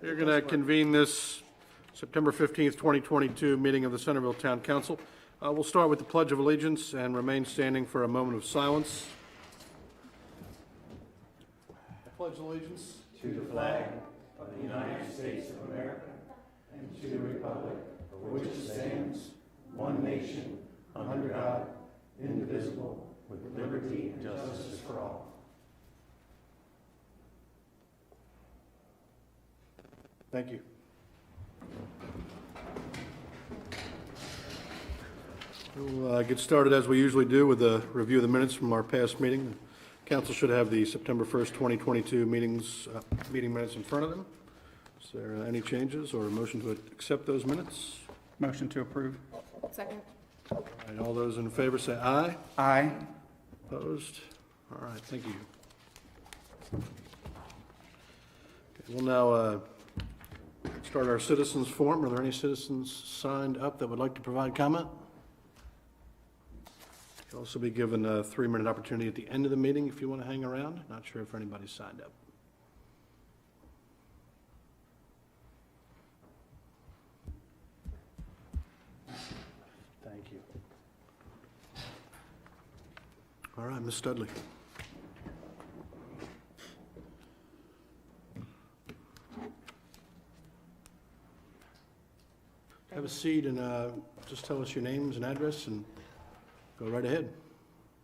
We're going to convene this September 15th, 2022 meeting of the Centreville Town Council. We'll start with the Pledge of Allegiance and remain standing for a moment of silence. I pledge allegiance to the flag of the United States of America and to the republic for which it stands, one nation, under God, indivisible, with liberty and justice for all. Thank you. We'll get started as we usually do with a review of the minutes from our past meeting. The council should have the September 1st, 2022 meeting minutes in front of them. Is there any changes or a motion to accept those minutes? Motion to approve. Second. All right, all those in favor say aye. Aye. Opposed? All right, thank you. Okay, we'll now start our citizens forum. Are there any citizens signed up that would like to provide comment? You'll also be given a 3-minute opportunity at the end of the meeting if you want to hang around. Not sure if anybody's signed up. Thank you. All right, Ms. Studley. Have a seat and just tell us your names and address and go right ahead.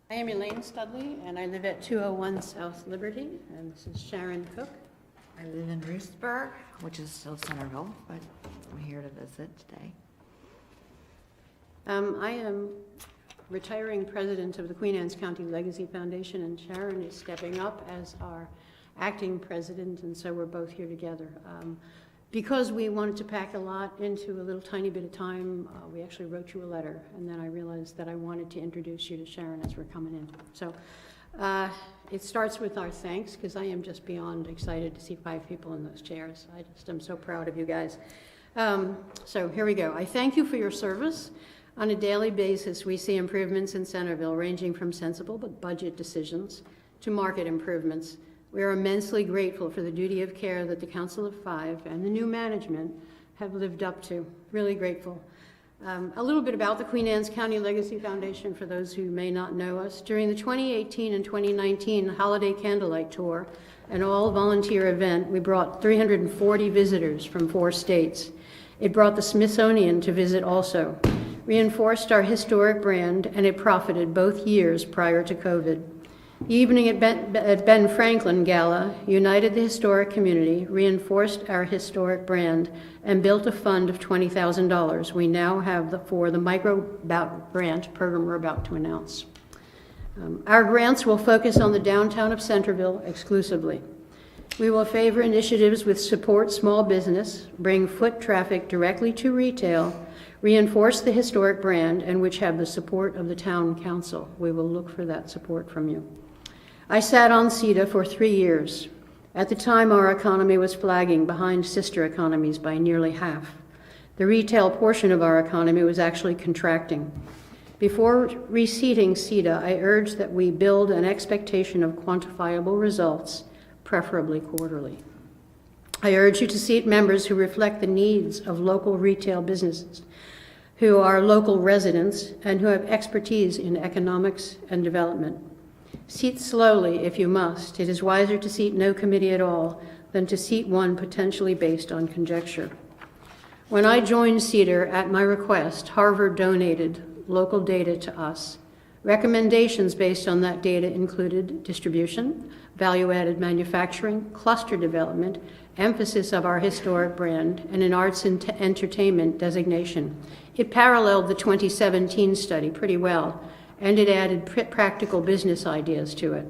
I am Elaine Studley, and I live at 201 South Liberty, and this is Sharon Cook. I live in Roostburg, which is still Centreville, but I'm here to visit today. I am retiring president of the Queen Anne's County Legacy Foundation, and Sharon is stepping up as our acting president, and so we're both here together. Because we wanted to pack a lot into a little tiny bit of time, we actually wrote you a letter, and then I realized that I wanted to introduce you to Sharon as we're coming in. So it starts with our thanks, because I am just beyond excited to see 5 people in those chairs. I just am so proud of you guys. So here we go. I thank you for your service. On a daily basis, we see improvements in Centreville, ranging from sensible but budget decisions to market improvements. We are immensely grateful for the duty of care that the Council of 5 and the new management have lived up to. Really grateful. A little bit about the Queen Anne's County Legacy Foundation for those who may not know us. During the 2018 and 2019 Holiday Candlelight Tour, an all-volunteer event, we brought 340 visitors from 4 states. It brought the Smithsonian to visit also, reinforced our historic brand, and it profited both years prior to COVID. The evening at Ben Franklin Gala united the historic community, reinforced our historic brand, and built a fund of $20,000 we now have for the micro grant program we're about to announce. Our grants will focus on the downtown of Centreville exclusively. We will favor initiatives with support small business, bring foot traffic directly to retail, reinforce the historic brand, and which have the support of the town council. We will look for that support from you. I sat on CETA for 3 years. At the time, our economy was flagging behind sister economies by nearly half. The retail portion of our economy was actually contracting. Before reseating CETA, I urged that we build an expectation of quantifiable results, preferably quarterly. I urge you to seat members who reflect the needs of local retail businesses, who are local residents, and who have expertise in economics and development. Seat slowly if you must. It is wiser to seat no committee at all than to seat one potentially based on conjecture. When I joined CEDAR, at my request, Harvard donated local data to us. Recommendations based on that data included distribution, value-added manufacturing, cluster development, emphasis of our historic brand, and an arts and entertainment designation. It paralleled the 2017 study pretty well, and it added practical business ideas to it.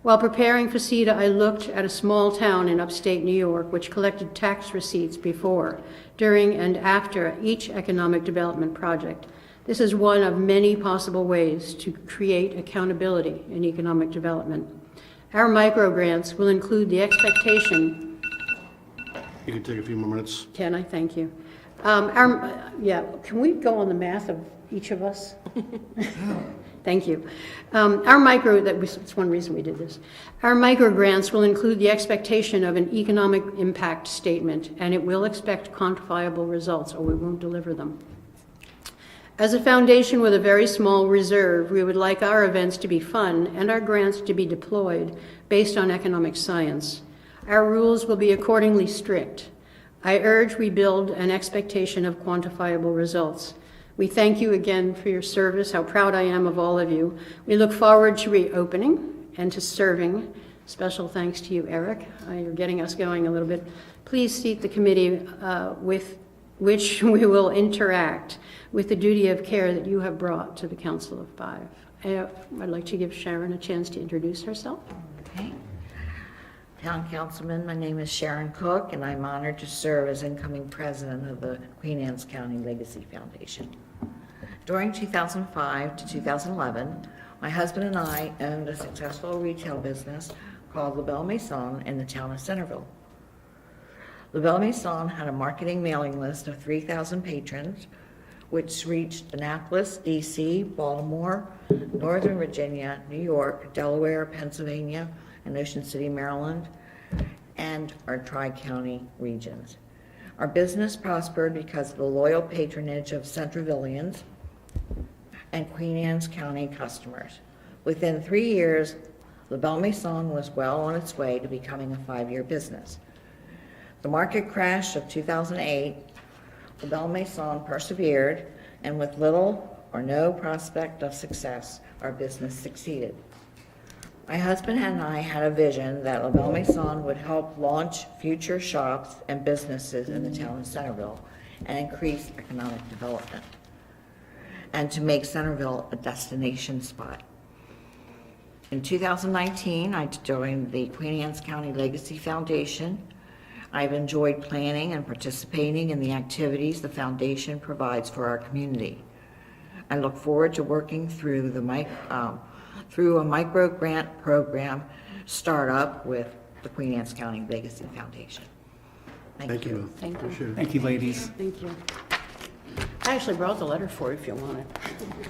While preparing for CETA, I looked at a small town in upstate New York which collected tax receipts before, during, and after each economic development project. This is one of many possible ways to create accountability in economic development. Our microgrants will include the expectation. You can take a few more minutes. Can I? Thank you. Can we go on the math of each of us? Thank you. That's one reason we did this. Our micro grants will include the expectation of an economic impact statement, and it will expect quantifiable results, or we won't deliver them. As a foundation with a very small reserve, we would like our events to be fun and our grants to be deployed based on economic science. Our rules will be accordingly strict. I urge we build an expectation of quantifiable results. We thank you again for your service, how proud I am of all of you. We look forward to reopening and to serving. Special thanks to you, Eric. You're getting us going a little bit. Please seat the committee with which we will interact with the duty of care that you have brought to the Council of Five. I'd like to give Sharon a chance to introduce herself. Okay. Town Councilman, my name is Sharon Cook, and I'm honored to serve as incoming president of the Queen Anne's County Legacy Foundation. During 2005 to 2011, my husband and I owned a successful retail business called La Belle Maison in the town of Centreville. La Belle Maison had a marketing mailing list of 3,000 patrons, which reached Annapolis, D.C., Baltimore, Northern Virginia, New York, Delaware, Pennsylvania, and Ocean City, Maryland, and our Tri-County regions. Our business prospered because of the loyal patronage of Centrevillians and Queen Anne's County customers. Within 3 years, La Belle Maison was well on its way to becoming a 5-year business. The market crash of 2008, La Belle Maison persevered, and with little or no prospect of success, our business succeeded. My husband and I had a vision that La Belle Maison would help launch future shops and businesses in the town of Centreville and increase economic development, and to make Centreville a destination spot. In 2019, I joined the Queen Anne's County Legacy Foundation. I've enjoyed planning and participating in the activities the foundation provides for our community. I look forward to working through a micro grant program startup with the Queen Anne's County Legacy Foundation. Thank you. Thank you. Appreciate it. Thank you, ladies. Thank you. I actually brought the letter for you if you want it.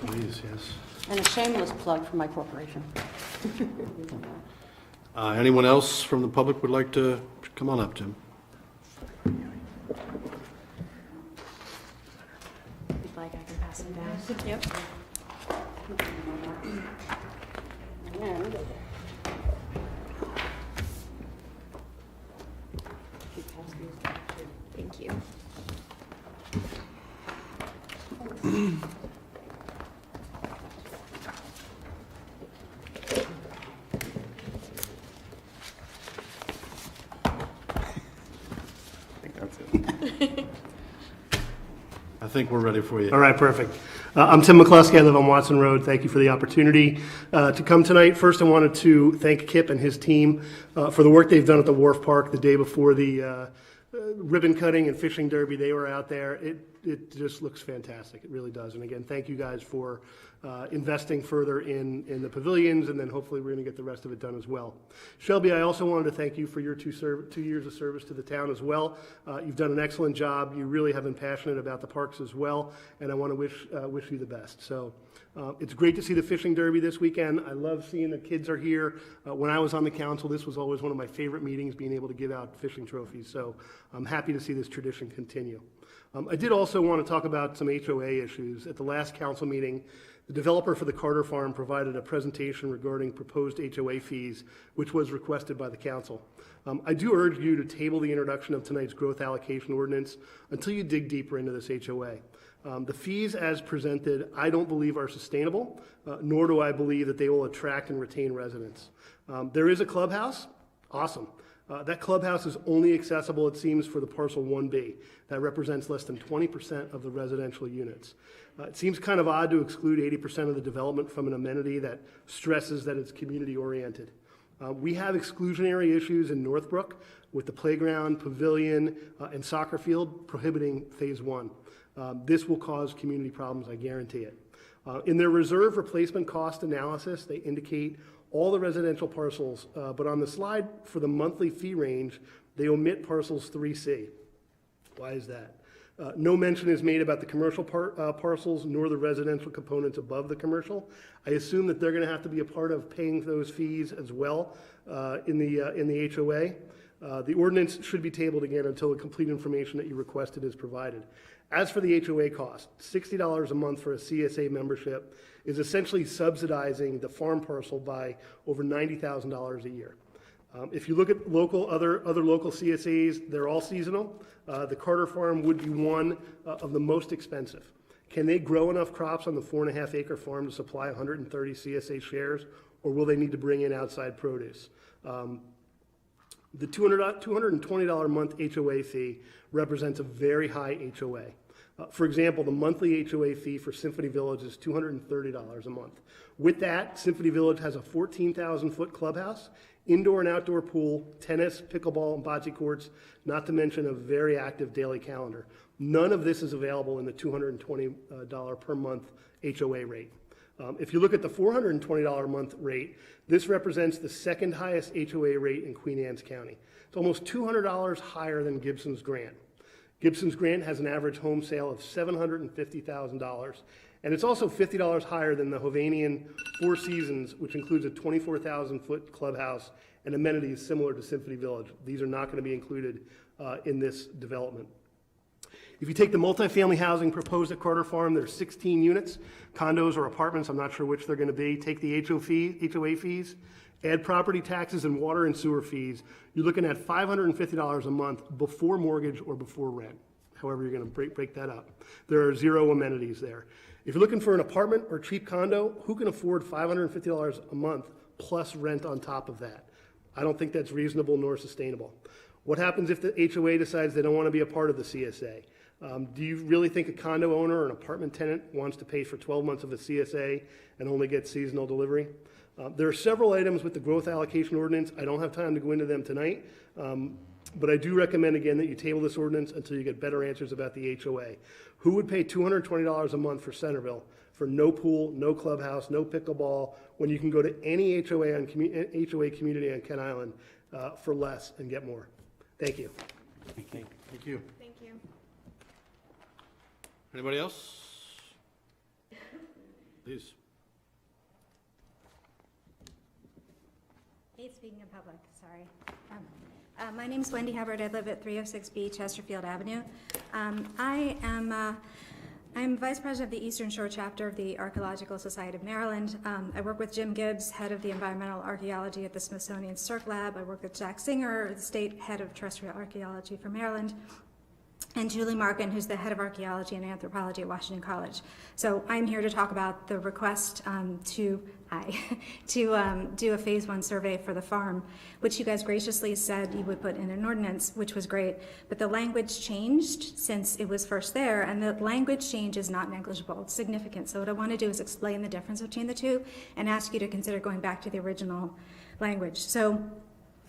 Please, yes. And a shameless plug for my corporation. Anyone else from the public would like to come on up, Tim? If like I can pass them down. Yep. And thank you. I think we're ready for you. All right, perfect. I'm Tim McCluskey. I live on Watson Road. Thank you for the opportunity to come tonight. First, I wanted to thank Kip and his team for the work they've done at the Wharf Park the day before the ribbon cutting and fishing derby. They were out there. It just looks fantastic. It really does. And again, thank you guys for investing further in the pavilions, and then hopefully we're going to get the rest of it done as well. Shelby, I also wanted to thank you for your 2 years of service to the town as well. You've done an excellent job. You really have been passionate about the parks as well, and I want to wish you the best. So it's great to see the fishing derby this weekend. I love seeing the kids are here. When I was on the council, this was always one of my favorite meetings, being able to give out fishing trophies. So I'm happy to see this tradition continue. I did also want to talk about some HOA issues. At the last council meeting, the developer for the Carter Farm provided a presentation regarding proposed HOA fees, which was requested by the council. I do urge you to table the introduction of tonight's growth allocation ordinance until you dig deeper into this HOA. The fees as presented, I don't believe are sustainable, nor do I believe that they will attract and retain residents. There is a clubhouse. Awesome. That clubhouse is only accessible, it seems, for the parcel 1B. That represents less than 20% of the residential units. It seems kind of odd to exclude 80% of the development from an amenity that stresses that it's community-oriented. We have exclusionary issues in Northbrook with the playground, pavilion, and soccer field prohibiting phase 1. This will cause community problems, I guarantee it. In their reserve replacement cost analysis, they indicate all the residential parcels, but on the slide for the monthly fee range, they omit parcels 3C. Why is that? No mention is made about the commercial parcels nor the residential components above the commercial. I assume that they're going to have to be a part of paying those fees as well in the HOA. The ordinance should be tabled again until the complete information that you requested is provided. As for the HOA cost, $60 a month for a CSA membership is essentially subsidizing the farm parcel by over $90,000 a year. If you look at other local CSAs, they're all seasonal. The Carter Farm would be one of the most expensive. Can they grow enough crops on the 4.5-acre farm to supply 130 CSA shares, or will they need to bring in outside produce? The $220 a month HOA fee represents a very high HOA. For example, the monthly HOA fee for Symphony Village is $230 a month. With that, Symphony Village has a 14,000-foot clubhouse, indoor and outdoor pool, tennis, pickleball, and bocce courts, not to mention a very active daily calendar. None of this is available in the $220 per month HOA rate. If you look at the $420 a month rate, this represents the second highest HOA rate in Queen Anne's County. It's almost $200 higher than Gibson's Grant. Gibson's Grant has an average home sale of $750,000, and it's also $50 higher than the Hovanian Four Seasons, which includes a 24,000-foot clubhouse and amenities similar to Symphony Village. These are not going to be included in this development. If you take the multifamily housing proposed at Carter Farm, there's 16 units, condos or apartments, I'm not sure which they're going to be. Take the HOA fees, add property taxes and water and sewer fees, you're looking at $550 a month before mortgage or before rent, however you're going to break that up. There are zero amenities there. If you're looking for an apartment or cheap condo, who can afford $550 a month plus rent on top of that? I don't think that's reasonable nor sustainable. What happens if the HOA decides they don't want to be a part of the CSA? Do you really think a condo owner or an apartment tenant wants to pay for 12 months of a CSA and only get seasonal delivery? There are several items with the growth allocation ordinance. I don't have time to go into them tonight, but I do recommend again that you table this ordinance until you get better answers about the HOA. Who would pay $220 a month for Centreville for no pool, no clubhouse, no pickleball, when you can go to any HOA community on Kent Island for less and get more? Thank you. Thank you. Thank you. Anybody else? Please. Hey, speaking in public, sorry. My name's Wendy Hubbard. I live at 306B Chesterfield Avenue. I'm Vice President of the Eastern Shore Chapter of the Archaeological Society of Maryland. I work with Jim Gibbs, Head of the Environmental Archaeology at the Smithsonian Cirque Lab. I work with Jack Singer, the State Head of Terrestrial Archaeology for Maryland, and Julie Markin, who's the Head of Archaeology and Anthropology at Washington College. So I'm here to talk about the request to do a Phase 1 survey for the farm, which you guys graciously said you would put in an ordinance, which was great. But the language changed since it was first there, and the language change is not negligible. It's significant. So what I want to do is explain the difference between the two and ask you to consider going back to the original language. So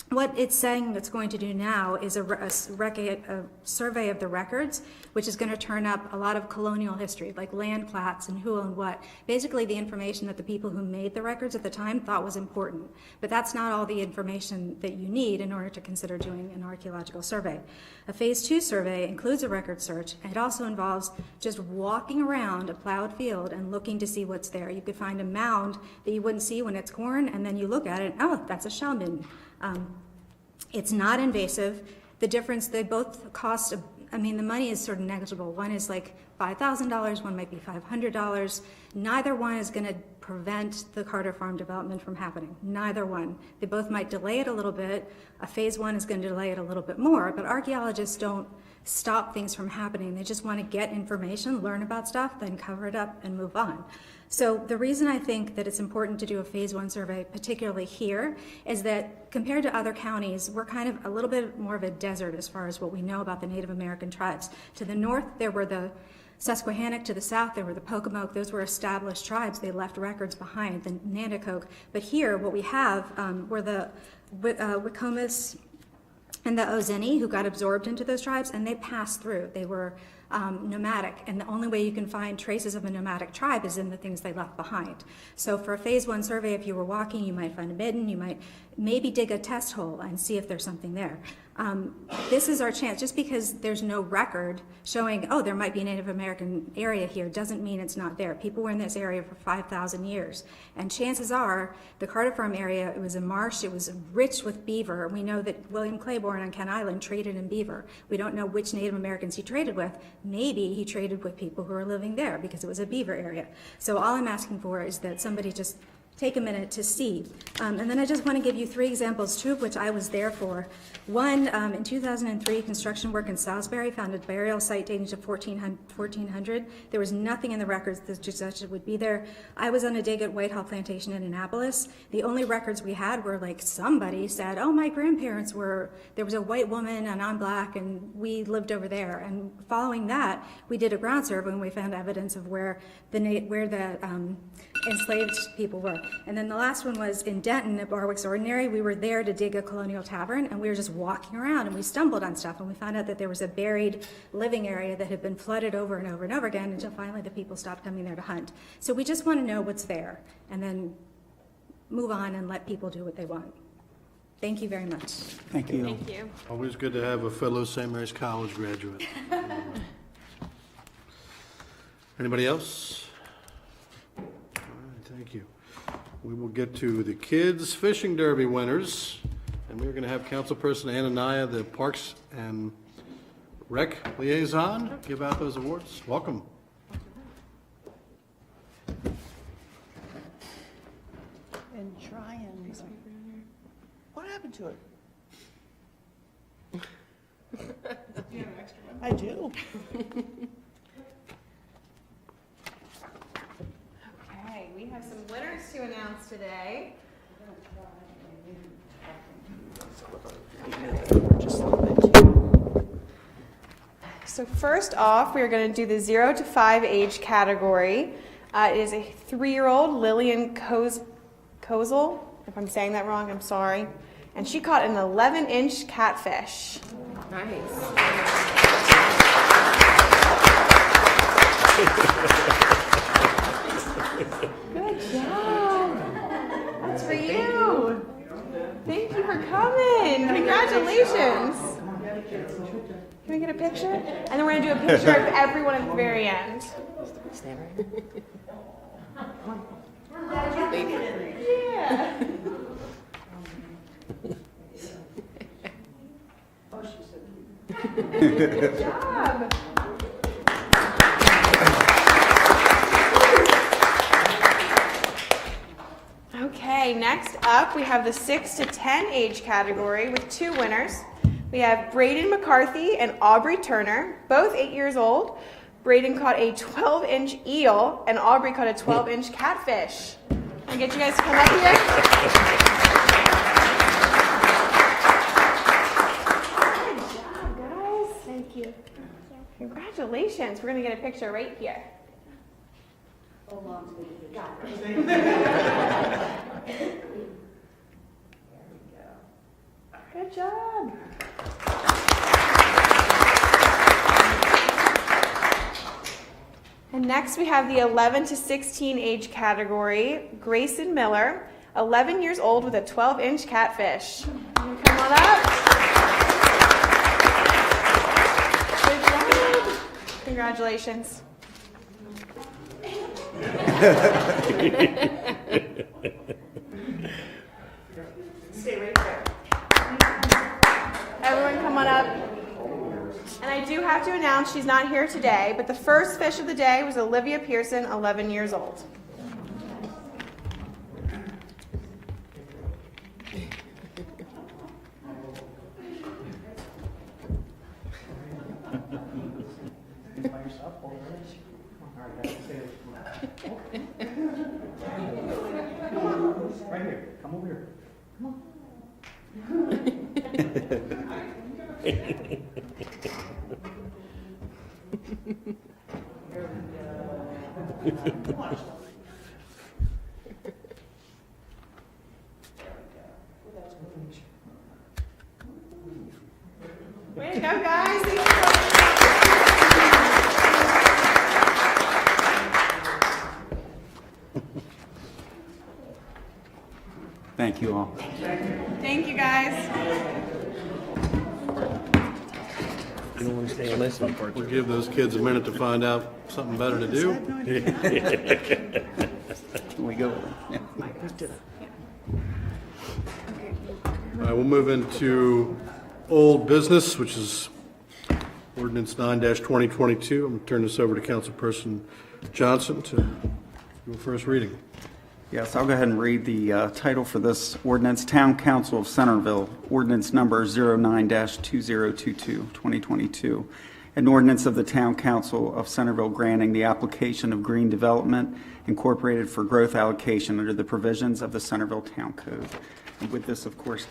what it's saying it's going to do now is a survey of the records, which is going to turn up a lot of colonial history, like land plats and who owned what. Basically the information that the people who made the records at the time thought was important. But that's not all the information that you need in order to consider doing an archaeological survey. A Phase 2 survey includes a record search. It also involves just walking around a plowed field and looking to see what's there. You could find a mound that you wouldn't see when it's corn, and then you look at it, oh, that's a shell bin. It's not invasive. The difference, they both cost, the money is sort of negligible. One is like $5,000, one might be $500. Neither one is going to prevent the Carter Farm development from happening. Neither one. They both might delay it a little bit. A Phase 1 is going to delay it a little bit more, but archaeologists don't stop things from happening. They just want to get information, learn about stuff, then cover it up and move on. So the reason I think that it's important to do a Phase 1 survey, particularly here, is that compared to other counties, we're kind of a little bit more of a desert as far as what we know about the Native American tribes. To the north, there were the Susquehannock. To the south, there were the Pocomoke. Those were established tribes. They left records behind, the Nanticoke. But here, what we have were the Wicomis and the Ozeni, who got absorbed into those tribes, and they passed through. They were nomadic, and the only way you can find traces of a nomadic tribe is in the things they left behind. So for a phase 1 survey, if you were walking, you might find a midden, you might maybe dig a test hole and see if there's something there. This is our chance. Just because there's no record showing, oh, there might be a Native American area here, doesn't mean it's not there. People were in this area for 5,000 years. And chances are, the Carter Farm area, it was a marsh, it was rich with beaver. We know that William Claiborne on Kent Island traded in beaver. We don't know which Native Americans he traded with. Maybe he traded with people who were living there because it was a beaver area. So all I'm asking for is that somebody just take a minute to see. And then I just want to give you 3 examples, 2 of which I was there for. One, in 2003, construction work in Salisbury found a burial site dating to 1400. There was nothing in the records that suggested it would be there. I was on a dig at Whitehall Plantation in Annapolis. The only records we had were like somebody said, oh, my grandparents were, there was a white woman and I'm black and we lived over there. And following that, we did a ground survey and we found evidence of where the enslaved people were. And then the last one was in Denton at Barwick's Ordinary. We were there to dig a colonial tavern, and we were just walking around, and we stumbled on stuff, and we found out that there was a buried living area that had been flooded over and over and over again until finally the people stopped coming there to hunt. So we just want to know what's there, and then move on and let people do what they want. Thank you very much. Thank you. Thank you. Always good to have a fellow St. Mary's College graduate. Anybody else? All right, thank you. We will get to the Kids Fishing Derby winners, and we're going to have Councilperson Anania, the Parks and Rec Liaison, give out those awards. Welcome. And try and. What happened to it? I do. Okay, we have some winners to announce today. So first off, we are going to do the 0 to 5 age category. It is a 3-year-old, Lillian Kozel. If I'm saying that wrong, I'm sorry. And she caught an 11-inch catfish. Nice. Good job. That's for you. Thank you for coming. Congratulations. Can we get a picture? And then we're going to do a picture of everyone at the very end. Yeah. Good job. Okay, next up we have the 6 to 10 age category with 2 winners. We have Braden McCarthy and Aubrey Turner, both 8 years old. Braden caught a 12-inch eel and Aubrey caught a 12-inch catfish. Can I get you guys to come up here? Good job, guys. Thank you. Congratulations. We're going to get a picture right here. Hold on to it. Got it. There we go. Good job. And next we have the 11 to 16 age category. Grayson Miller, 11 years old with a 12-inch catfish. Come on up. Good job. Congratulations. Stay right there. Everyone come on up. And I do have to announce she's not here today, but the first fish of the day was Olivia Pearson, 11 years old. Right here. Come over here. Come on. Way to go, guys. Thank you all. Thank you, guys. We'll give those kids a minute to find out something better to do. We go. All right, we'll move into old business, which is Ordinance 9-2022. I'm going to turn this over to Councilperson Johnson to do a first reading. Yes, I'll go ahead and read the title for this ordinance. Town Council of Centreville, Ordinance Number 09-2022, 2022. An ordinance of the Town Council of Centreville granting the application of green development incorporated for growth allocation under the provisions of the Centreville Town Code. And with this, of course,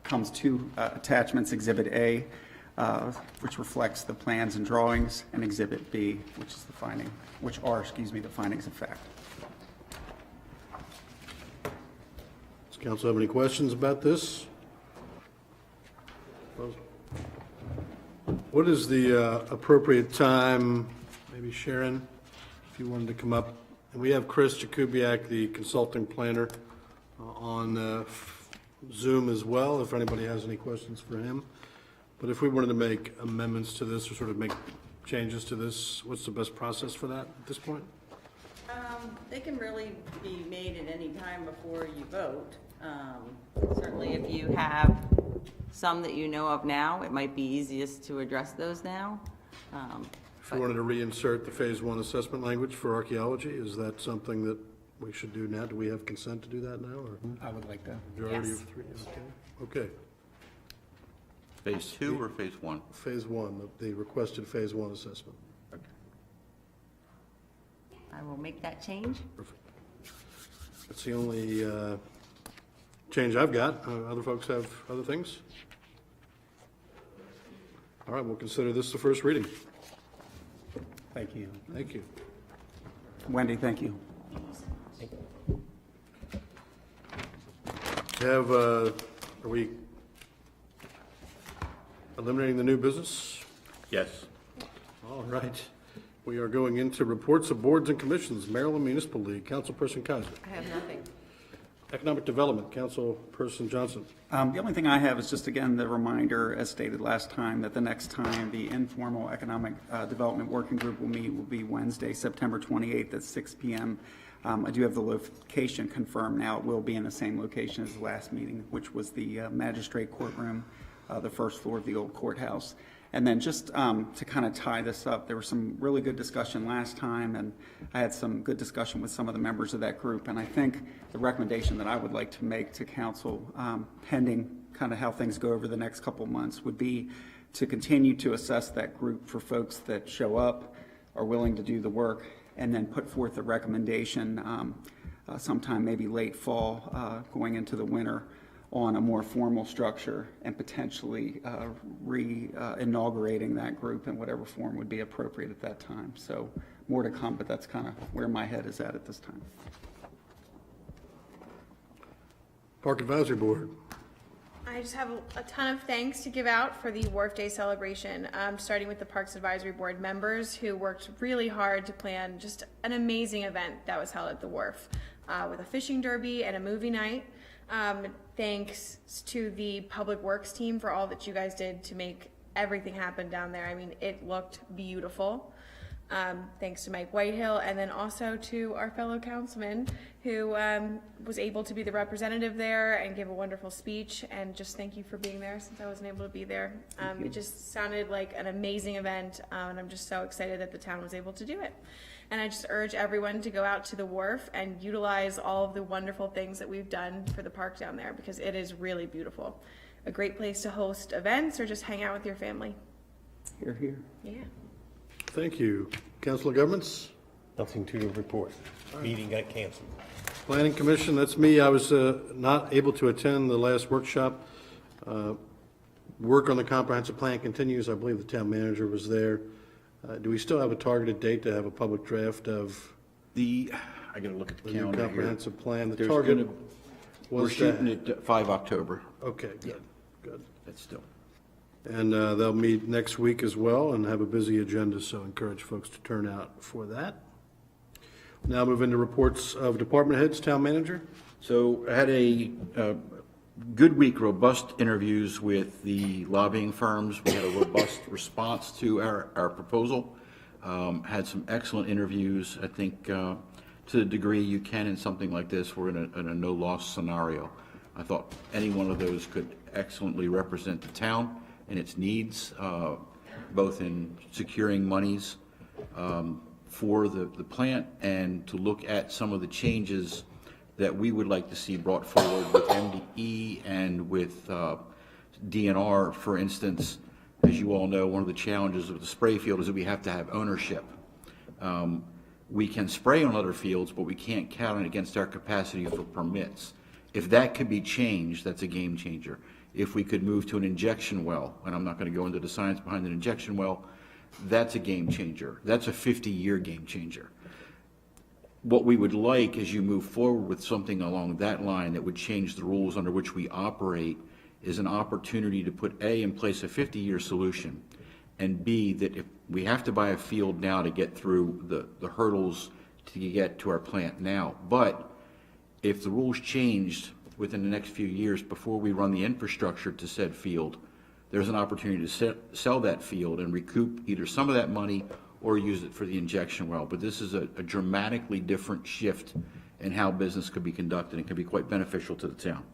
comes two attachments, Exhibit A, which reflects the plans and drawings, and Exhibit B, which is the findings of fact. Does council have any questions about this? What is the appropriate time, maybe Sharon, if you wanted to come up? And we have Chris Jakubiak, the consulting planner, on Zoom as well, if anybody has any questions for him. But if we wanted to make amendments to this or sort of make changes to this, what's the best process for that at this point? They can really be made at any time before you vote. Certainly if you have some that you know of now, it might be easiest to address those now. If we wanted to reinsert the Phase 1 assessment language for archaeology, is that something that we should do now? Do we have consent to do that now, or? I would like that. Majority Yes. of three, okay. Phase 2 or Phase 1? Phase 1, the requested Phase 1 assessment. I will make that change. Perfect. That's the only change I've got. Other folks have other things? All right, we'll consider this the first reading. Thank you. Thank you. Wendy, thank you. Are we eliminating the new business? Yes. All right. We are going into reports of boards and commissions. Maryland Municipal League, Councilperson Kaiser. I have nothing. Economic Development, Councilperson Johnson. The only thing I have is just, again, the reminder, as stated last time, that the next time the informal Economic Development Working Group will meet will be Wednesday, September 28th at 6 p.m. I do have the location confirmed now. It will be in the same location as the last meeting, which was the magistrate courtroom, the first floor of the old courthouse. And then just to kind of tie this up, there was some really good discussion last time, and I had some good discussion with some of the members of that group. And I think the recommendation that I would like to make to council, pending kind of how things go over the next couple of months, would be to continue to assess that group for folks that show up, are willing to do the work, and then put forth a recommendation sometime maybe late fall, going into the winter, on a more formal structure and potentially re-inaugurating that group in whatever form would be appropriate at that time. So more to come, but that's kind of where my head is at this time. Park Advisory Board. I just have a ton of thanks to give out for the Wharf Day celebration, starting with the Parks Advisory Board members who worked really hard to plan just an amazing event that was held at the Wharf with a fishing derby and a movie night. Thanks to the Public Works team for all that you guys did to make everything happen down there. I mean, it looked beautiful. Thanks to Mike Whitehill, and then also to our fellow councilman who was able to be the representative there and give a wonderful speech, and just thank you for being there since I wasn't able to be there. It just sounded like an amazing event, and I'm just so excited that the town was able to do it. And I just urge everyone to go out to the wharf and utilize all of the wonderful things that we've done for the park down there, because it is really beautiful. A great place to host events or just hang out with your family. Hear, hear. Yeah. Thank you. Council of Governments? Nothing to report. Meeting got canceled. Planning Commission, that's me. I was not able to attend the last workshop. Work on the comprehensive plan continues. I believe the town manager was there. Do we still have a targeted date to have a public draft of I gotta look at the the new calendar here. comprehensive plan? The There's target gonna- We're was shooting to, at 5 October. okay, good, good. That's still. And they'll meet next week as well and have a busy agenda, so encourage folks to turn out for that. Now move into reports of department heads. Town manager? So I had a good week, robust interviews with the lobbying firms. We had a robust response to our proposal. Had some excellent interviews. I think to the degree you can in something like this, we're in a no-loss scenario. I thought any one of those could excellently represent the town and its needs, both in securing monies for the plant and to look at some of the changes that we would like to see brought forward with MDE and with DNR. For instance, as you all know, one of the challenges of the spray field is that we have to have ownership. We can spray on other fields, but we can't count it against our capacity for permits. If that could be changed, that's a game changer. If we could move to an injection well, and I'm not going to go into the science behind an injection well, that's a game changer. That's a 50-year game changer. What we would like as you move forward with something along that line that would change the rules under which we operate is an opportunity to put A, in place a 50-year solution, and B, that if we have to buy a field now to get through the hurdles to get to our plant now, but if the rules changed within the next few years before we run the infrastructure to said field, there's an opportunity to sell that field and recoup either some of that money or use it for the injection well. But this is a dramatically different shift in how business could be conducted and can be quite beneficial to the town.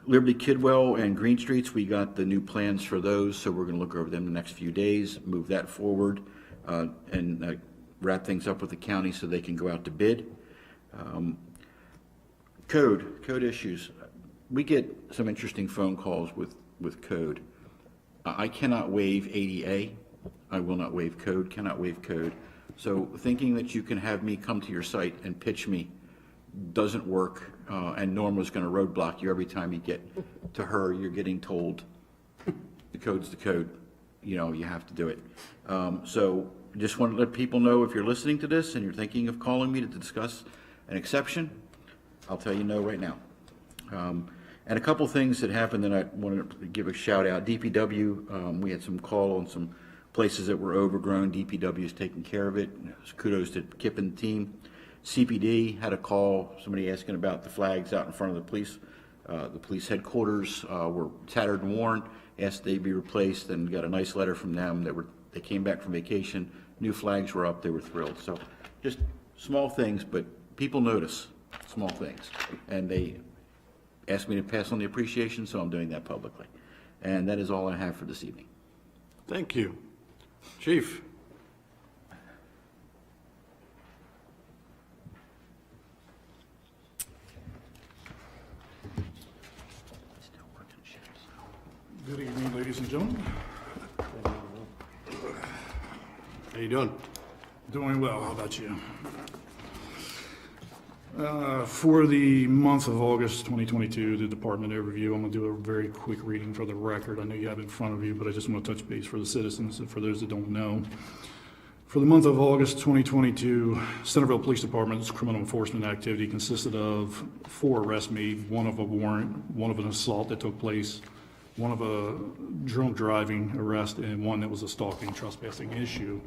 Liberty Kidwell and Green Streets, we got the new plans for those, so we're going to look over them the next few days, move that forward, and wrap things up with the county so they can go out to bid. Code issues. We get some interesting phone calls with code. I cannot waive ADA. I will not waive code, cannot waive code. So thinking that you can have me come to your site and pitch me doesn't work, and Norma's going to roadblock you every time you get to her. You're getting told the code's the code. You know, you have to do it. So just want to let people know, if you're listening to this and you're thinking of calling me to discuss an exception, I'll tell you no right now. And a couple things that happened that I wanted to give a shout out. DPW, we had some call on some places that were overgrown. DPW is taking care of it. Kudos to Kip and the team. CPD had a call, somebody asking about the flags out in front of the police headquarters were tattered and worn, asked they be replaced, and got a nice letter from them that they came back from vacation, new flags were up, they were thrilled. So just small things, but people notice small things, and they asked me to pass on the appreciation, so I'm doing that publicly. And that is all I have for this evening. Thank you. Chief? Good evening, ladies and gentlemen. How you doing? Doing well. How about you? For the month of August 2022, the department overview, I'm going to do a very quick reading for the record. I know you have it in front of you, but I just want to touch base for the citizens and for those that don't know. For the month of August 2022, Centreville Police Department's criminal enforcement activity consisted of 4 arrests made, 1 of a warrant, 1 of an assault that took place, 1 of a drunk driving arrest, and 1 that was a stalking trespassing issue.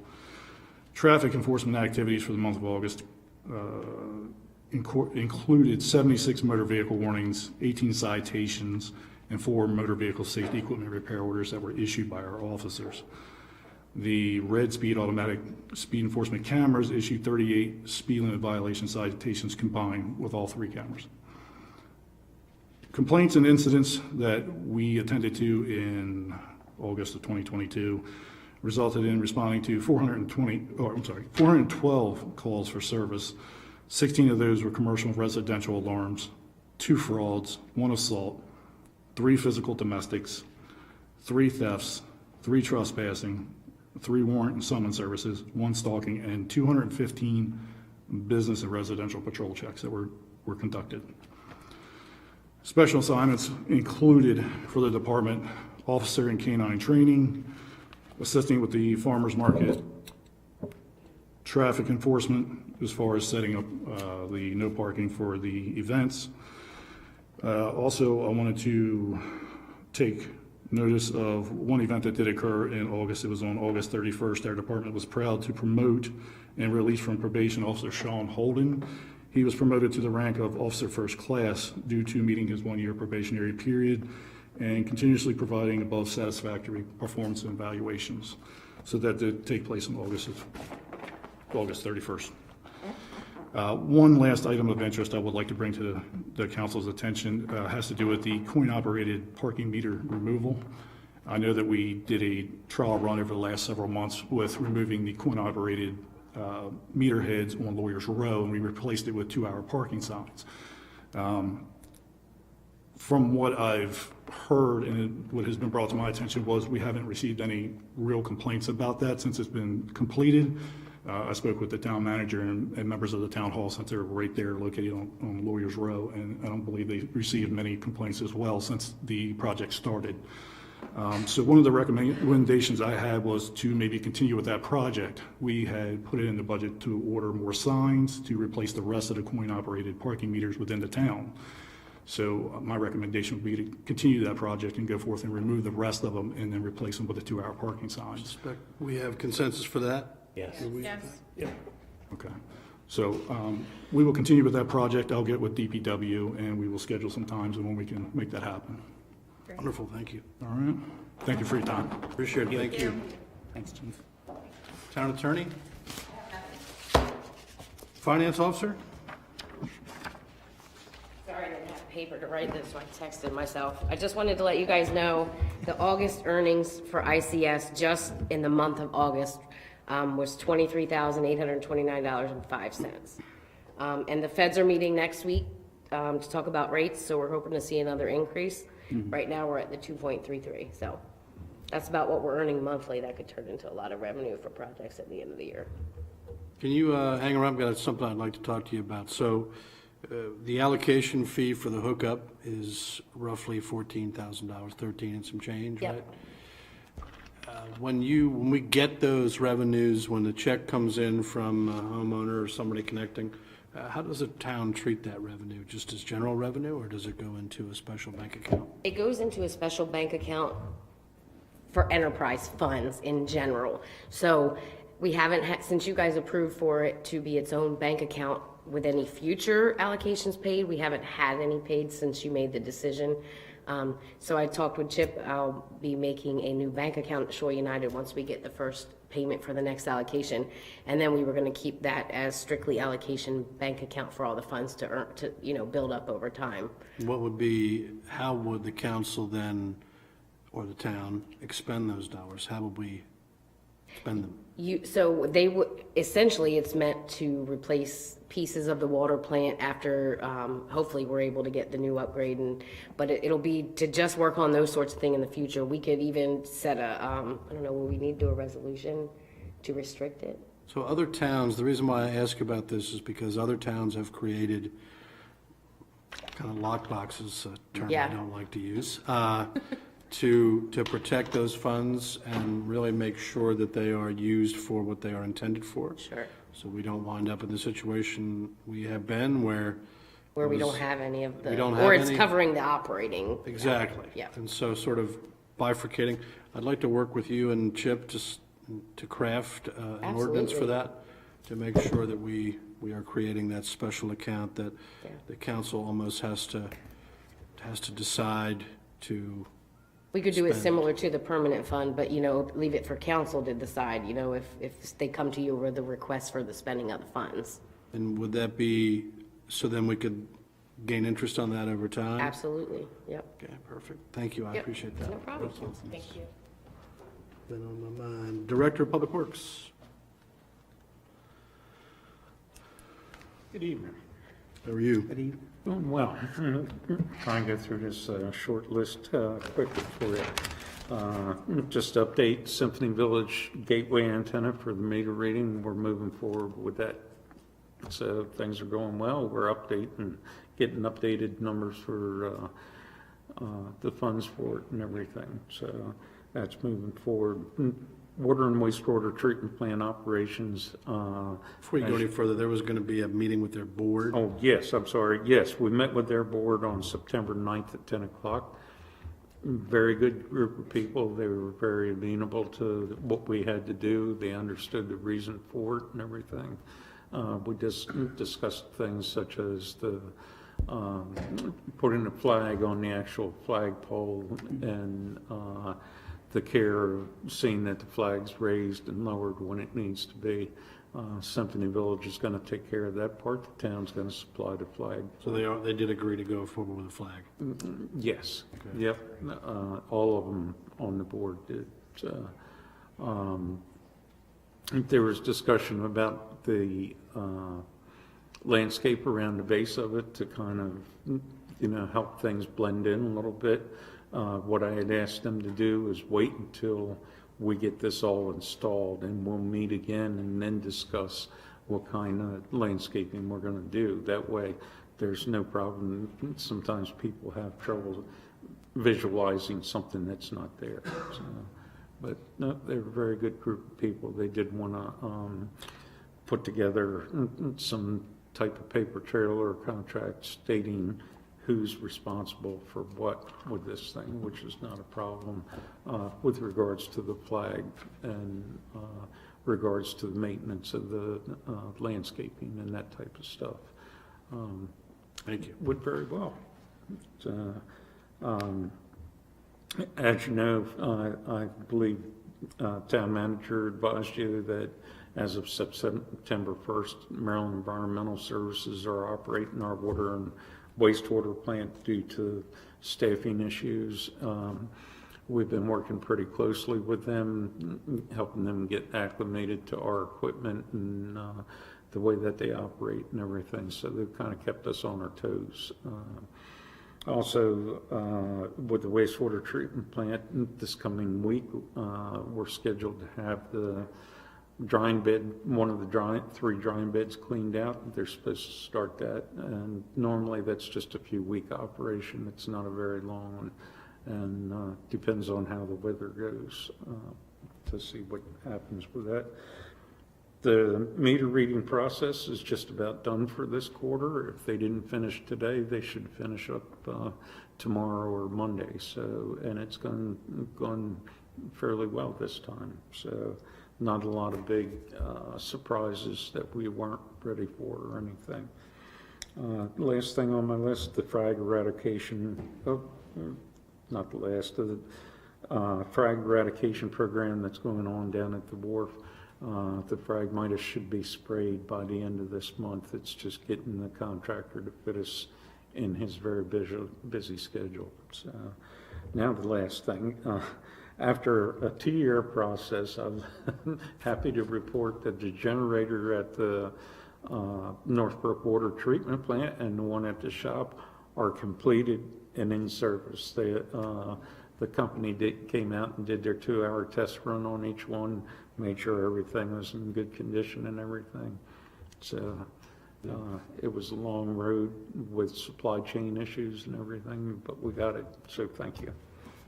Traffic enforcement activities for the month of August included 76 motor vehicle warnings, 18 citations, and 4 motor vehicle safety equipment repair orders that were issued by our officers. The red speed automatic speed enforcement cameras issued 38 speed limit violation citations combined with all 3 cameras. Complaints and incidents that we attended to in August of 2022 resulted in responding to 412 calls for service. 16 of those were commercial and residential alarms, 2 frauds, 1 assault, 3 physical domestics, 3 thefts, 3 trespassing, 3 warrant and summons services, 1 stalking, and 215 business and residential patrol checks that were conducted. Special assignments included for the department officer and canine training, assisting with the farmers market, traffic enforcement as far as setting up the no parking for the events. Also, I wanted to take notice of one event that did occur in August. It was on August 31st. Our department was proud to promote and release from probation Officer Sean Holden. He was promoted to the rank of Officer First Class due to meeting his one-year probationary period and continuously providing above satisfactory performance and evaluations. So that did take place on August 31st. One last item of interest I would like to bring to the council's attention has to do with the coin-operated parking meter removal. I know that we did a trial run over the last several months with removing the coin-operated meter heads on Lawyers Row, and we replaced it with 2-hour parking signs. From what I've heard and what has been brought to my attention was we haven't received any real complaints about that since it's been completed. I spoke with the town manager and members of the town hall since they're right there located on Lawyers Row, and I don't believe they received many complaints as well since the project started. So one of the recommendations I had was to maybe continue with that project. We had put it in the budget to order more signs to replace the rest of the coin-operated parking meters within the town. So my recommendation would be to continue that project and go forth and remove the rest of them and then replace them with the 2-hour parking signs. We have consensus for that? Yes. Okay. So we will continue with that project. I'll get with DPW and we will schedule some times when we can make that happen. Wonderful, thank you. All right. Thank you for your time. Appreciate it, thank you. Thanks, Chief. Town Attorney? Finance Officer? Sorry, I didn't have paper to write this, so I texted myself. I just wanted to let you guys know the August earnings for ICS just in the month of August was $23,829.05. And the feds are meeting next week to talk about rates, so we're hoping to see another increase. Right now, we're at the 2.33, so that's about what we're earning monthly. That could turn into a lot of revenue for projects at the end of the year. Can you hang around? I've got something I'd like to talk to you about. So the allocation fee for the hookup is roughly $14,000, 13 and some change, Yep. right? When we get those revenues, when the check comes in from a homeowner or somebody connecting, how does the town treat that revenue? Just as general revenue, or does it go into a special bank account? It goes into a special bank account for enterprise funds in general. So we haven't had, since you guys approved for it to be its own bank account with any future allocations paid, we haven't had any paid since you made the decision. So I talked with Chip. I'll be making a new bank account at Shore United once we get the first payment for the next allocation, and then we were going to keep that as strictly allocation bank account for all the funds to earn, to build up over time. How would the council then, or the town, expend those dollars? How would we spend them? So they would, essentially it's meant to replace pieces of the water plant after, hopefully we're able to get the new upgrade, but it'll be to just work on those sorts of things in the future. We could even set a, I don't know, will we need to do a resolution to restrict it? So other towns, the reason why I ask about this is because other towns have created kind of lock boxes, a term I don't like to use, to protect those funds and really make sure that they are used for what they are intended for. Sure. So we don't wind up in the situation we have been where we don't have any of the, or it's covering the operating. Exactly. Yeah. And so sort of bifurcating. I'd like to work with you and Chip to craft an ordinance for that, to make sure that we are creating that special account that the council almost has to decide to. We could do it similar to the permanent fund, but, leave it for council to decide, if they come to you with a request for the spending of the funds. And would that be, so then we could gain interest on that over time? Absolutely, yep. Okay, perfect. Thank you, I appreciate that. No problem. Thank you. Been on my mind. Director of Public Works. Good evening. How are you? Good evening. Doing well. Try and go through this short list quickly for you. Just update Symphony Village gateway antenna for the meter reading. We're moving forward with that. So things are going well. We're getting updated numbers for the funds for it and everything. So that's moving forward. Water and wastewater treatment plant operations. Before you go any further, there was going to be a meeting with their board. Oh, yes, I'm sorry. Yes, we met with their board on September 9th at 10 o'clock. very good group of people. They were very amenable to what we had to do. They understood the reason for it and everything. We just discussed things such as the putting a flag on the actual flagpole and the care of seeing that the flag's raised and lowered when it needs to be. Symphony Village is going to take care of that part. The town's going to supply the flag. So they did agree to go forward with a flag? Yes. Okay. Yep. All of them on the board did. There was discussion about the landscape around the base of it to kind of, help things blend in a little bit. What I had asked them to do is wait until we get this all installed, and we'll meet again and then discuss what kind of landscaping we're going to do. That way, there's no problem. Sometimes people have trouble visualizing something that's not there. So, but no, they're a very good group of people. They did want to put together some type of paper trail or contract stating who's responsible for what with this thing, which is not a problem with regards to the flag and regards to the maintenance of the landscaping and that type of stuff. Thank you. Went very well. As you know, I believe town manager advised you that as of September 1st, Maryland Environmental Services are operating our water and wastewater plant due to staffing issues. We've been working pretty closely with them, helping them get acclimated to our equipment and the way that they operate and everything. So they've kind of kept us on our toes. Also, with the wastewater treatment plant this coming week, we're scheduled to have the drying bed, one of the three drying beds cleaned out. They're supposed to start that, and normally that's just a few week operation. It's not a very long one, and depends on how the weather goes to see what happens with that. The meter reading process is just about done for this quarter. If they didn't finish today, they should finish up tomorrow or Monday. So, and it's gone fairly well this time. So, not a lot of big surprises that we weren't ready for or anything. Last thing on my list, the frag eradication. Oh, not the last of the frag eradication program that's going on down at the wharf. The Phragmitis should be sprayed by the end of this month. It's just getting the contractor to fit us in his very busy schedule. So now the last thing. After a 2-year process, I'm happy to report that the generator at the Northbrook Water Treatment Plant and the one at the shop are completed and in service. The company came out and did their 2-hour test run on each one, made sure everything was in good condition and everything. So it was a long road with supply chain issues and everything, but we got it, so thank you.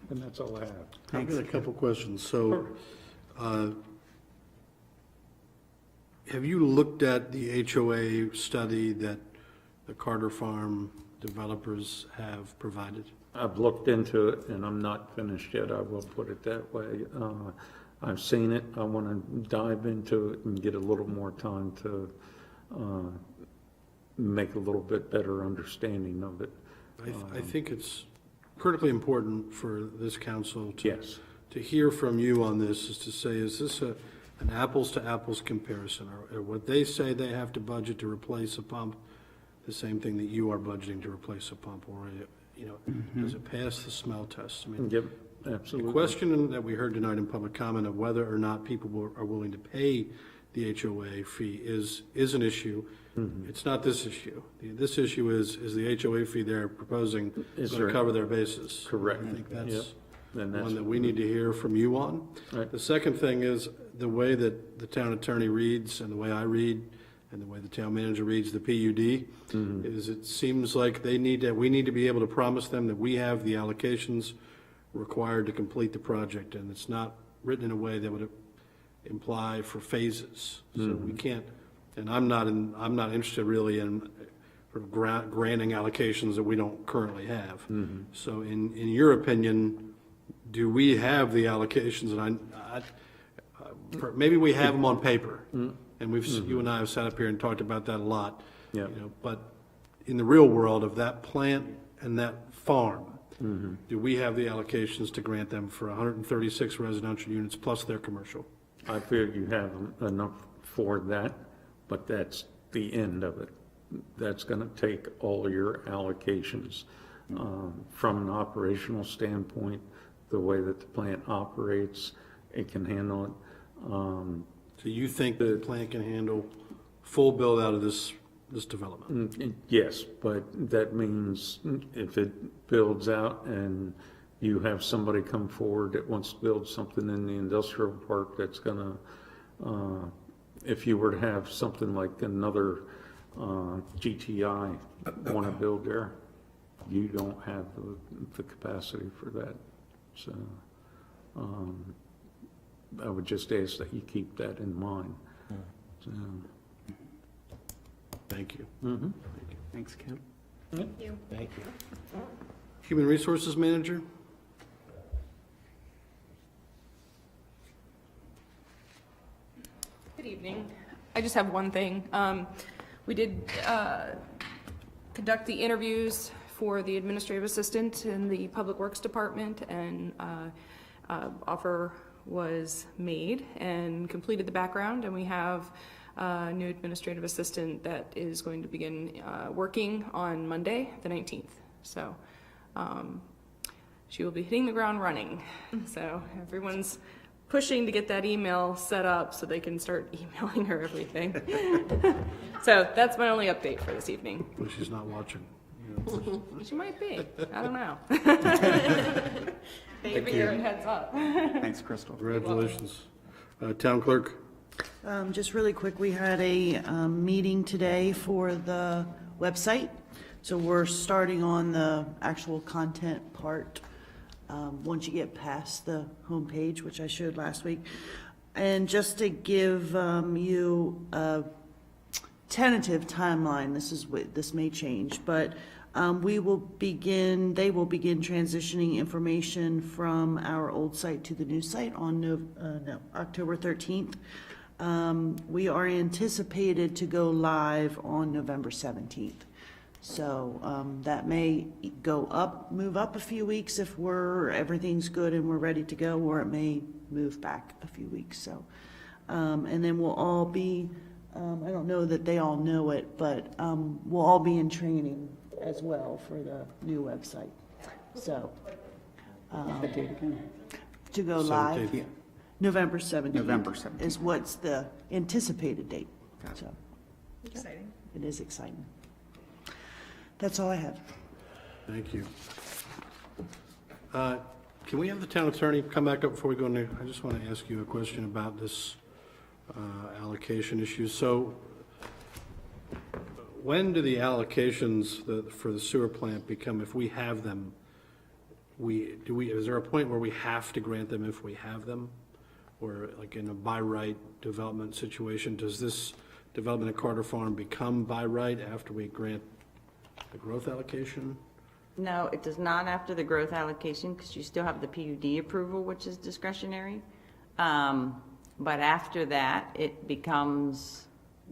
And that's all I have. I've got a couple questions. So have you looked at the HOA study that the Carter Farm developers have provided? I've looked into it and I'm not finished yet. I will put it that way. I've seen it. I want to dive into it and get a little more time to make a little bit better understanding of it. I think it's critically important for this council to, yes, to hear from you on this, is to say, is this an apples to apples comparison? Or what they say they have to budget to replace a pump, the same thing that you are budgeting to replace a pump? Or, does it pass the smell test? I mean, yep, absolutely. The question that we heard tonight in public comment of whether or not people are willing to pay the HOA fee is an issue. Mm-hmm. It's not this issue. This issue is the HOA fee they're proposing is going to cover their bases. Correct. I think that's that's one that we need to hear from you on. Right. The second thing is the way that the town attorney reads and the way I read and the way the town manager reads the PUD is it seems like we need to be able to promise them that we have the allocations required to complete the project, and it's not written in a way that would imply for phases. So we can't, and I'm not interested really in sort of granting allocations that we don't currently have. So in your opinion, do we have the allocations? And maybe we have them on paper, and you and I have sat up here and talked about that a lot. Yeah. You know, but in the real world of that plant and that farm, do we have the allocations to grant them for 136 residential units plus their commercial? I feel you have enough for that, but that's the end of it. That's going to take all your allocations. From an operational standpoint, the way that the plant operates, it can handle it. So you think the plant can handle full build out of this development? Yes, but that means if it builds out and you have somebody come forward that wants to build something in the industrial park that's gonna, if you were to have something like another GTI want to build there, you don't have the capacity for that. So I would just ask that you keep that in mind. So, Thank you. Thanks, Kim. Thank you. Human Resources Manager? Good evening. I just have one thing. We did conduct the interviews for the administrative assistant in the Public Works Department, and offer was made and completed the background, and we have a new administrative assistant that is going to begin working on Monday, the 19th. So she will be hitting the ground running. So everyone's pushing to get that email set up so they can start emailing her everything. So that's my only update for this evening. Well, she's not watching. She might be. I don't know. Maybe you're a heads up. Thanks, Crystal. Congratulations. Town Clerk? Just really quick, we had a meeting today for the website. So we're starting on the actual content part once you get past the homepage, which I showed last week. And just to give you a tentative timeline, this may change, but they will begin transitioning information from our old site to the new site on October 13th. We are anticipated to go live on November 17th. So that may move up a few weeks if everything's good and we're ready to go, or it may move back a few weeks. So, and then we'll all be, I don't know that they all know it, but we'll all be in training as well for the new website. So, to go live, 17th. November 17th. November 17th. Is what's the anticipated date. Got it. So, Exciting. it is exciting. That's all I have. Thank you. Can we have the town attorney come back up before we go into, I just want to ask you a question about this allocation issue. So when do the allocations for the sewer plant become, if we have them, is there a point where we have to grant them if we have them? Or like in a by right development situation, does this development at Carter Farm become by right after we grant the growth allocation? No, it does not after the growth allocation, because you still have the PUD approval, which is discretionary. But after that, it becomes,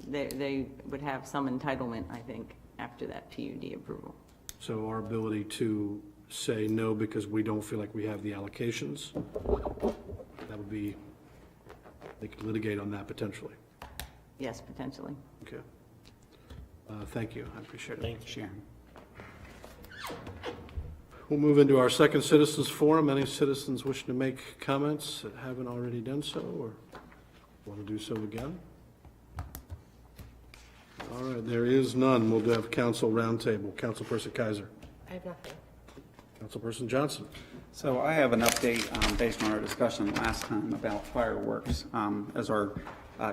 they would have some entitlement, I think, after that PUD approval. So our ability to say no because we don't feel like we have the allocations, that would be, they could litigate on that potentially. Yes, potentially. Okay. Thank you, I appreciate it. Thanks, Sharon. We'll move into our second citizens forum. Any citizens wishing to make comments that haven't already done so or want to do so again? All right, there is none. We'll have council roundtable. Councilperson Kaiser. I have nothing. Councilperson Johnson. So I have an update based on our discussion last time about fireworks. As our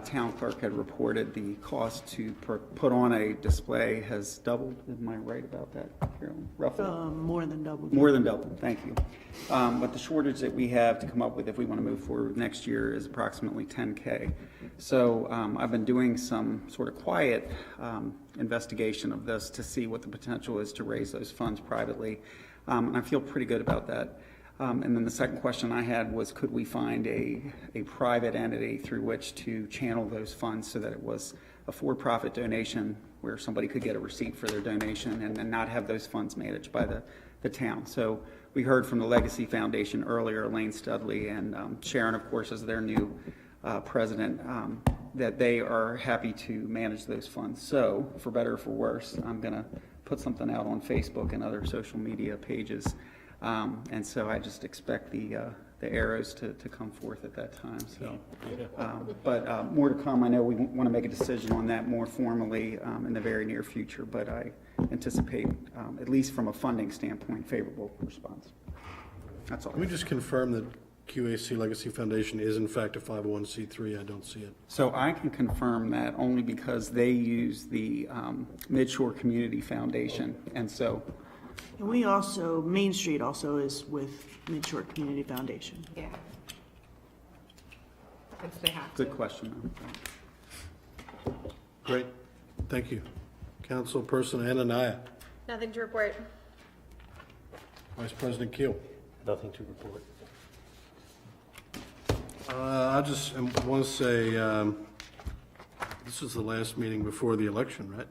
town clerk had reported, the cost to put on a display has doubled. Am I right about that, Carolyn? Roughly? More than double. More than double, thank you. But the shortage that we have to come up with if we want to move forward next year is approximately $10K. So I've been doing some sort of quiet investigation of this to see what the potential is to raise those funds privately. And I feel pretty good about that. And then the second question I had was, could we find a private entity through which to channel those funds so that it was a for-profit donation where somebody could get a receipt for their donation and then not have those funds managed by the town. So we heard from the Legacy Foundation earlier, Elaine Studley and Sharon, of course, as their new president, that they are happy to manage those funds. So, for better or for worse, I'm going to put something out on Facebook and other social media pages. And so I just expect the arrows to come forth at that time. So, but more to come. I know we want to make a decision on that more formally in the very near future, but I anticipate, at least from a funding standpoint, favorable response. That's all. Can we just confirm that QAC Legacy Foundation is in fact a 501c3? I don't see it. So I can confirm that only because they use the Midshore Community Foundation, and so. And we also, Main Street also is with Midshore Community Foundation. Yeah. Since they have to. Good question. Great, thank you. Councilperson Anania. Nothing to report. Vice President Keel. Nothing to report. I just want to say, this is the last meeting before the election, right?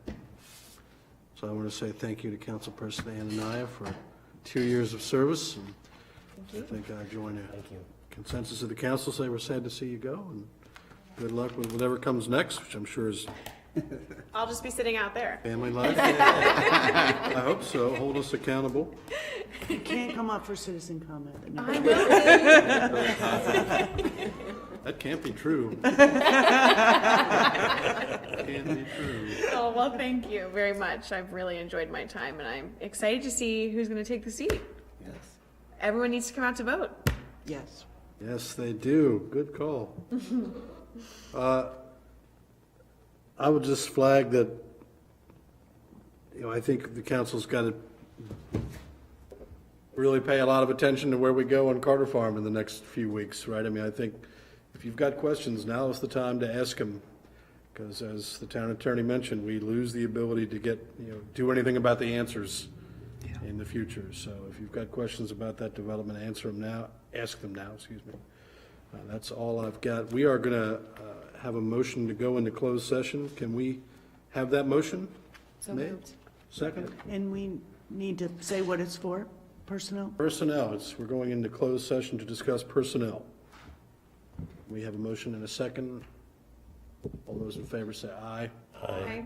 So I want to say thank you to Councilperson Anania for 2 years of service. And I think I join a consensus of the council, say we're sad to see you go, and good luck with whatever comes next, which I'm sure is I'll just be sitting out there. family life. I hope so. Hold us accountable. You can't come up for citizen comment. I will. That can't be true. Can't be true. Oh, well, thank you very much. I've really enjoyed my time, and I'm excited to see who's going to take the seat. Yes. Everyone needs to come out to vote. Yes. Yes, they do. Good call. I would just flag that, I think the council's got to really pay a lot of attention to where we go on Carter Farm in the next few weeks, right? I mean, I think if you've got questions, now is the time to ask them, because as the town attorney mentioned, we lose the ability to get, do anything about the answers in the future. So if you've got questions about that development, ask them now, excuse me. That's all I've got. We are going to have a motion to go into closed session. Can we have that motion? So made? moved. Second? And we need to say what it's for, personnel? Personnel. We're going into closed session to discuss personnel. We have a motion and a second. All those in favor say aye. Okay.